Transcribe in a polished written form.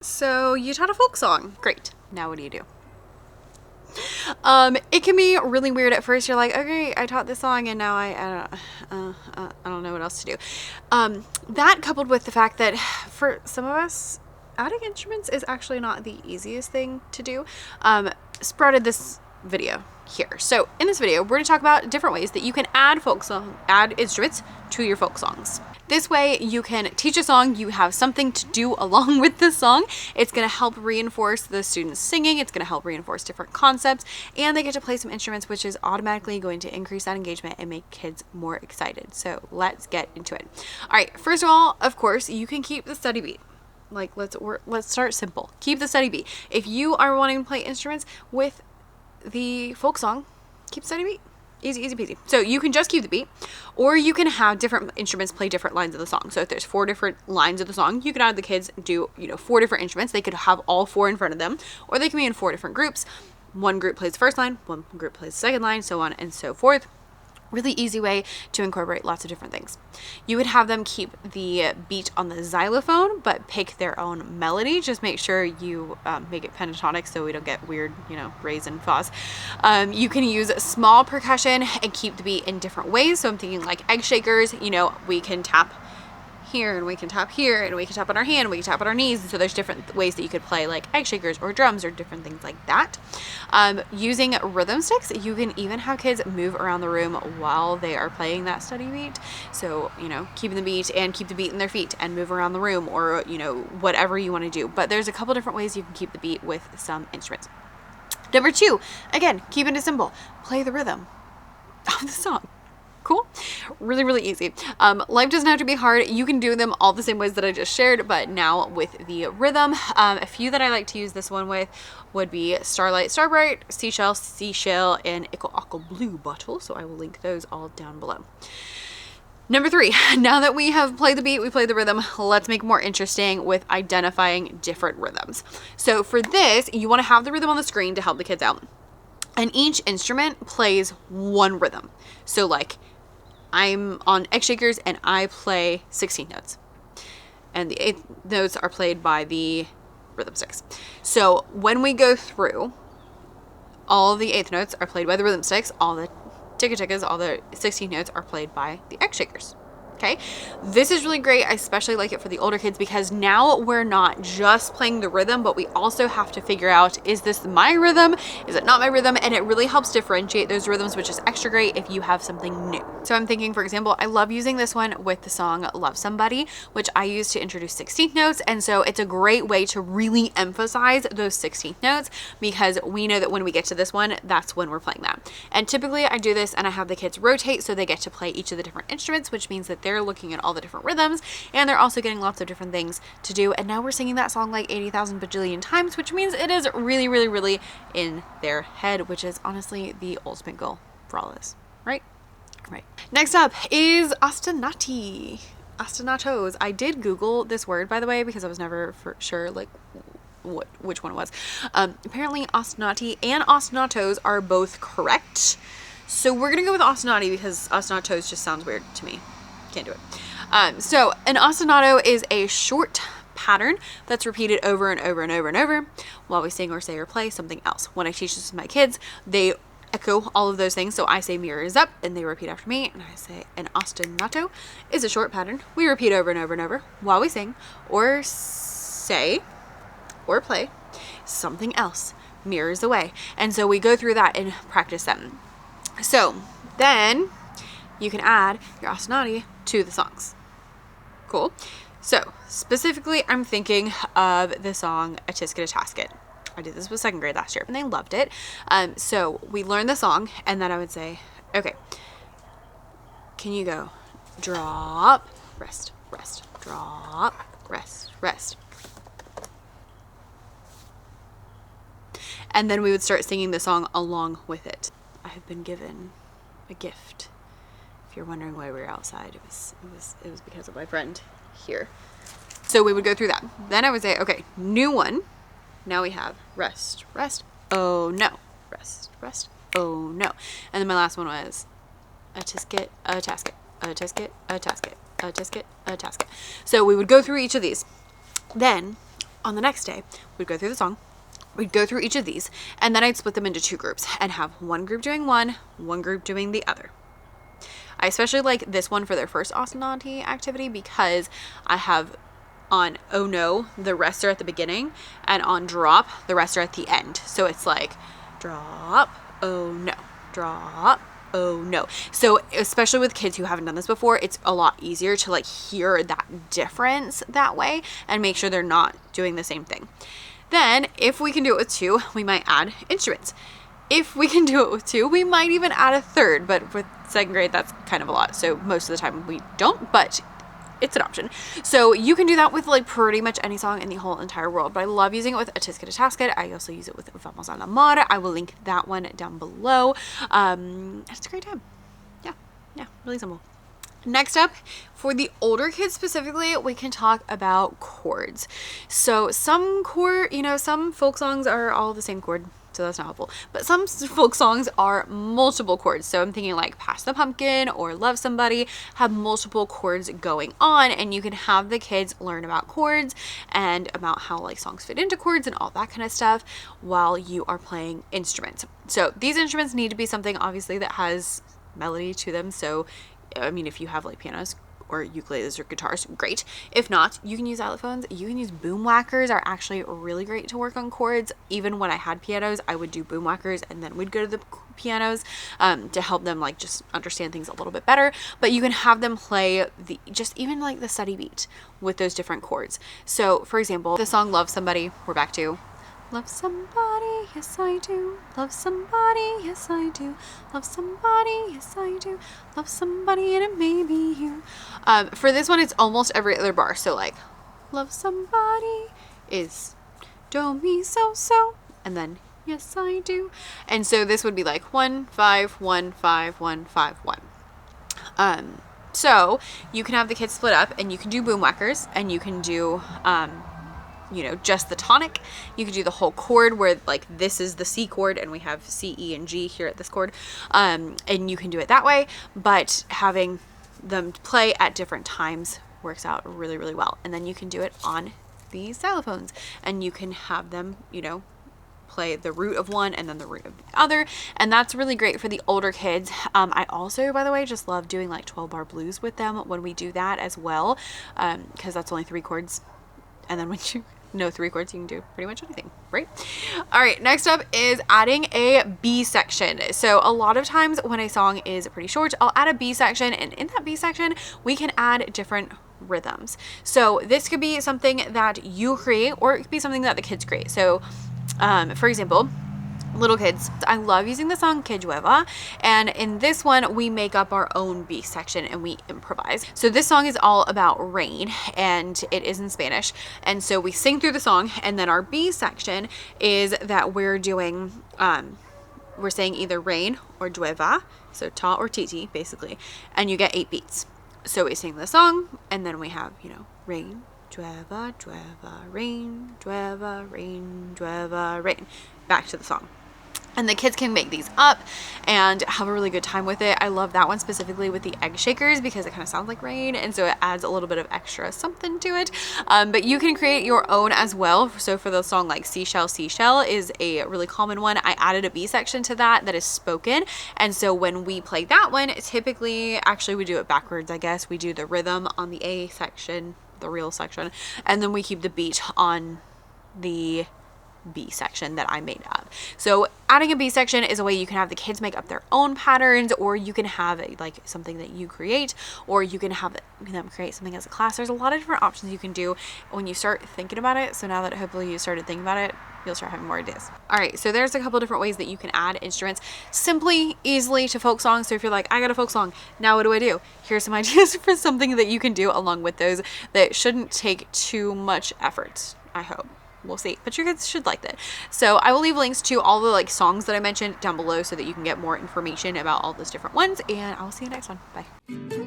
So you taught a folk song. Great. Now what do you do? It can be really weird at first. You're like, okay, I taught this song and now I don't know what else to do. That coupled with the fact that for some of us, adding instruments is actually not the easiest thing to do. Sprouted this video here. So in this video, we're going to talk about different ways that you can add instruments to your folk songs. This way you can teach a song, you have something to do along with the song. It's going to help reinforce the students singing, it's going to help reinforce different concepts, and they get to play some instruments, which is automatically going to increase that engagement and make kids more excited. So let's get into it. All right, first of all, of course, you can keep the study beat. Like let's start simple. Keep the study beat. If you are wanting to play instruments with the folk song, keep the study beat. Easy, easy peasy. So you can just keep the beat, or you can have different instruments play different lines of the song. So if there's 4 different lines of the song, you can have the kids do, 4 different instruments. They could have all 4 in front of them, or they can be in 4 different groups. One group plays the first line, one group plays the second line, so on and so forth. Really easy way to incorporate lots of different things. You would have them keep the beat on the xylophone, but pick their own melody. Just make sure you make it pentatonic so we don't get weird, res and fas. You can use small percussion and keep the beat in different ways. So I'm thinking like egg shakers, we can tap here and we can tap here and we can tap on our hand and we can tap on our knees. And so there's different ways that you could play like egg shakers or drums or different things like that. Using rhythm sticks, you can even have kids move around the room while they are playing that study beat. So, keeping the beat and keep the beat in their feet and move around the room, or, whatever you want to do. But there's a couple different ways you can keep the beat with some instruments. Number 2, again, keep it simple. Play the rhythm of the song. Cool. Really, really easy. Life doesn't have to be hard. You can do them all the same ways that I just shared, but now with the rhythm. A few that I like to use this one with would be Starlight, Starbright, Seashell, Seashell, and Ickle Ockle Blue Bottle. So I will link those all down below. Number 3, now that we have played the beat, we played the rhythm, let's make it more interesting with identifying different rhythms. So for this, you want to have the rhythm on the screen to help the kids out. And each instrument plays one rhythm. So like, I'm on egg shakers and I play 16 notes. And the 8th notes are played by the rhythm sticks. So when we go through, all the 8th notes are played by the rhythm sticks. All the ticka-tickas, all the 16 notes are played by the egg shakers. Okay, this is really great. I especially like it for the older kids because now we're not just playing the rhythm, but we also have to figure out, is this my rhythm? Is it not my rhythm? And it really helps differentiate those rhythms, which is extra great if you have something new. So I'm thinking, for example, I love using this one with the song Love Somebody, which I use to introduce 16th notes. And so it's a great way to really emphasize those 16th notes because we know that when we get to this one, that's when we're playing that. And typically I do this and I have the kids rotate so they get to play each of the different instruments, which means that they're looking at all the different rhythms and they're also getting lots of different things to do. And now we're singing that song like 80,000 bajillion times, which means it is really, really, really in their head, which is honestly the ultimate goal for all of this, right? Right. Next up is Ostinati. Ostinatos. I did Google this word, by the way, because I was never for sure like which one it was. Apparently Ostinati and ostinatos are both correct. So we're gonna go with Ostinati because ostinatos just sounds weird to me. Can't do it. So an ostinato is a short pattern that's repeated over and over and over and over while we sing or say or play something else. When I teach this to my kids, they echo all of those things. So I say mirrors up and they repeat after me, and I say an ostinato is a short pattern we repeat over and over and over while we sing or say or play something else mirrors away. And so we go through that and practice them. So then you can add your ostinati to the songs. Cool. So specifically, I'm thinking of the song A Tisket a Tasket. I did this with 2nd grade last year and they loved it. So we learned the song and then I would say, okay, can you go drop, rest, rest, drop, rest, rest. And then we would start singing the song along with it. I have been given a gift. If you're wondering why we were outside, it was because of my friend here. So we would go through that. Then I would say, okay, new one. Now we have rest, rest, oh no, rest, rest, oh no. And then my last one was a tisket, a tasket, a tisket, a tasket, a tisket, a tasket. So we would go through each of these. Then on the next day, we'd go through the song, we'd go through each of these, and then I'd split them into 2 groups and have one group doing one group doing the other. I especially like this one for their first Ostinati activity because I have on Oh No, the rest are at the beginning, and on Drop, the rest are at the end. So it's like drop, oh no, drop, oh no. So especially with kids who haven't done this before, it's a lot easier to like hear that difference that way and make sure they're not doing the same thing. Then if we can do it with 2, we might add instruments. If we can do it with 2, we might even add a third, but with 2nd grade, that's kind of a lot. So most of the time we don't, but it's an option. So you can do that with like pretty much any song in the whole entire world, but I love using it with A Tisket a Tasket. I also use it with Vamos a la Mar. I will link that one down below. It's a great time. Yeah, really simple. Next up, for the older kids specifically, we can talk about chords. So some folk songs are all the same chord, so that's not helpful. But some folk songs are multiple chords. So I'm thinking like Pass the Pumpkin or Love Somebody have multiple chords going on, and you can have the kids learn about chords and about how like songs fit into chords and all that kind of stuff while you are playing instruments. So these instruments need to be something obviously that has melody to them. So I mean, if you have like pianos or ukuleles or guitars, great. If not, you can use xylophones. You can use boom whackers, are actually really great to work on chords. Even when I had pianos, I would do boom whackers and then we'd go to the pianos to help them like just understand things a little bit better. But you can have them play even like the steady beat with those different chords. So for example, the song Love Somebody, we're back to love somebody, yes I do. Love somebody, yes I do. Love somebody, yes I do. Love somebody and it may be you. For this one, it's almost every other bar. So like, love somebody is do mi so so, and then yes I do. And so this would be like 1 5 1 5 1 5 1. So you can have the kids split up, and you can do boom whackers, and you can do just the tonic. You could do the whole chord where like this is the C chord and we have C, E, and G here at this chord. And you can do it that way, but having them play at different times works out really, really well. And then you can do it on the xylophones, and you can have them, play the root of one and then the root of the other, and that's really great for the older kids. I also, by the way, just love doing like 12-bar blues with them when we do that as well, because that's only 3 chords. And then when you know 3 chords, you can do pretty much anything, right? All right, next up is adding a B section. So a lot of times when a song is pretty short, I'll add a B section, and in that B section, we can add different rhythms. So this could be something that you create, or it could be something that the kids create. So for example, little kids, I love using the song Que Llueva, and in this one we make up our own B section and we improvise. So this song is all about rain, and it is in Spanish, and so we sing through the song, and then our B section is that we're doing we're saying either rain or llueva, so ta or titi basically, and you get 8 beats. So we sing the song, and then we have rain, llueva, llueva, rain, llueva, rain, llueva, rain, back to the song. And the kids can make these up and have a really good time with it. I love that one specifically with the egg shakers because it kind of sounds like rain, and so it adds a little bit of extra something to it. But you can create your own as well. So for the song like Seashell, Seashell is a really common one. I added a B section to that is spoken. And so when we play that one, typically, actually we do it backwards, I guess. We do the rhythm on the A section, the real section, and then we keep the beat on the B section that I made up. So adding a B section is a way you can have the kids make up their own patterns, or you can have like something that you create, or you can have them create something as a class. There's a lot of different options you can do when you start thinking about it. So now that hopefully you started thinking about it, you'll start having more ideas. All right, so there's a couple different ways that you can add instruments simply, easily to folk songs. So if you're like, I got a folk song, now what do? Here's some ideas for something that you can do along with those that shouldn't take too much effort, I hope. We'll see, but your kids should like that. So I will leave links to all the songs that I mentioned down below so that you can get more information about all those different ones, and I'll see you next one. Bye.